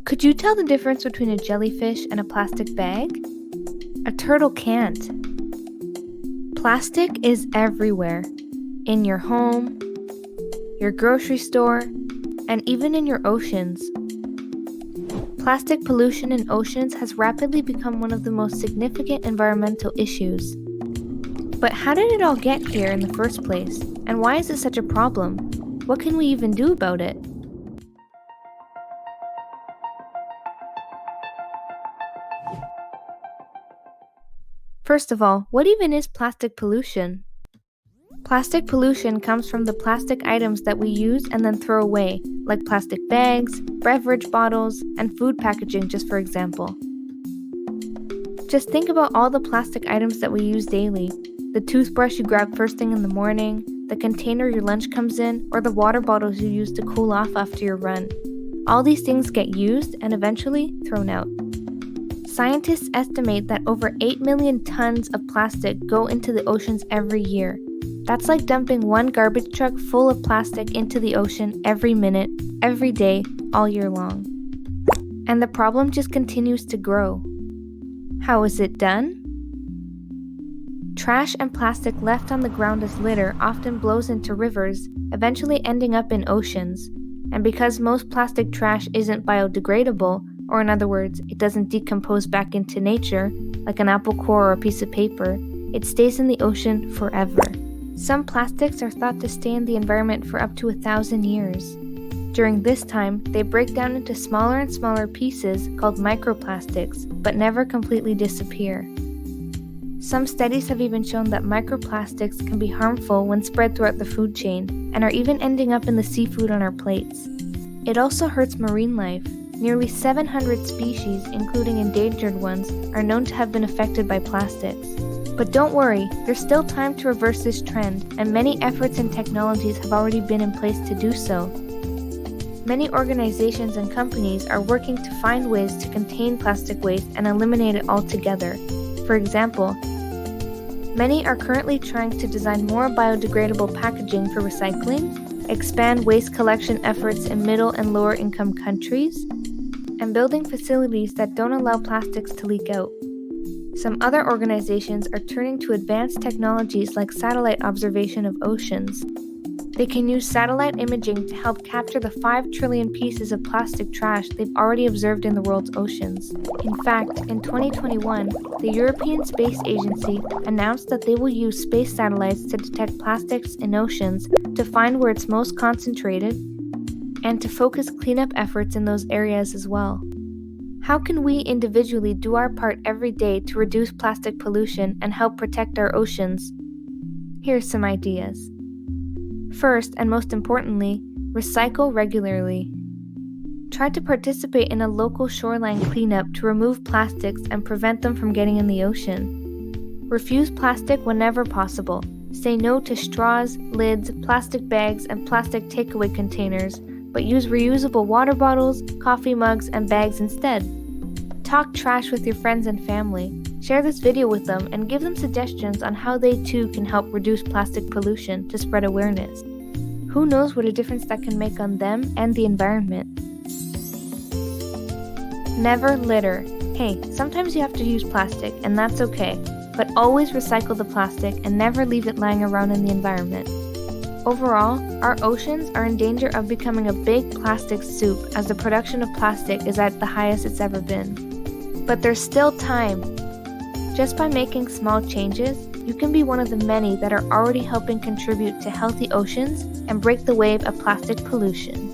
Could you tell the difference between a jellyfish and a plastic bag? A turtle can't. Plastic is everywhere. In your home, your grocery store, and even in your oceans. Plastic pollution in oceans has rapidly become one of the most significant environmental issues. But how did it all get here in the first place? And why is it such a problem? What can we even do about it? First of all, what even is plastic pollution? Plastic pollution comes from the plastic items that we use and then throw away, like plastic bags, beverage bottles, and food packaging, just for example. Just think about all the plastic items that we use daily. The toothbrush you grab first thing in the morning, the container your lunch comes in, or the water bottles you use to cool off after your run. All these things get used and eventually thrown out. Scientists estimate that over 8 million tons of plastic go into the oceans every year. That's like dumping one garbage truck full of plastic into the ocean every minute, every day, all year long. And the problem just continues to grow. How is it done? Trash and plastic left on the ground as litter often blows into rivers, eventually ending up in oceans. And because most plastic trash isn't biodegradable, or in other words, it doesn't decompose back into nature, like an apple core or a piece of paper, it stays in the ocean forever. Some plastics are thought to stay in the environment for up to 1,000 years. During this time, they break down into smaller and smaller pieces called microplastics, but never completely disappear. Some studies have even shown that microplastics can be harmful when spread throughout the food chain, and are even ending up in the seafood on our plates. It also hurts marine life. Nearly 700 species, including endangered ones, are known to have been affected by plastics. But don't worry, there's still time to reverse this trend, and many efforts and technologies have already been in place to do so. Many organizations and companies are working to find ways to contain plastic waste and eliminate it altogether. For example, many are currently trying to design more biodegradable packaging for recycling, expand waste collection efforts in middle and lower income countries, and building facilities that don't allow plastics to leak out. Some other organizations are turning to advanced technologies like satellite observation of oceans. They can use satellite imaging to help capture the 5 trillion pieces of plastic trash they've already observed in the world's oceans. In fact, in 2021, the European Space Agency announced that they will use space satellites to detect plastics in oceans to find where it's most concentrated and to focus cleanup efforts in those areas as well. How can we individually do our part every day to reduce plastic pollution and help protect our oceans? Here's some ideas. First, and most importantly, recycle regularly. Try to participate in a local shoreline cleanup to remove plastics and prevent them from getting in the ocean. Refuse plastic whenever possible. Say no to straws, lids, plastic bags, and plastic takeaway containers, but use reusable water bottles, coffee mugs, and bags instead. Talk trash with your friends and family. Share this video with them and give them suggestions on how they too can help reduce plastic pollution to spread awareness. Who knows what a difference that can make on them and the environment. Never litter. Hey, sometimes you have to use plastic, and that's okay, but always recycle the plastic and never leave it lying around in the environment. Overall, our oceans are in danger of becoming a big plastic soup as the production of plastic is at the highest it's ever been. But there's still time. Just by making small changes, you can be one of the many that are already helping contribute to healthy oceans and break the wave of plastic pollution.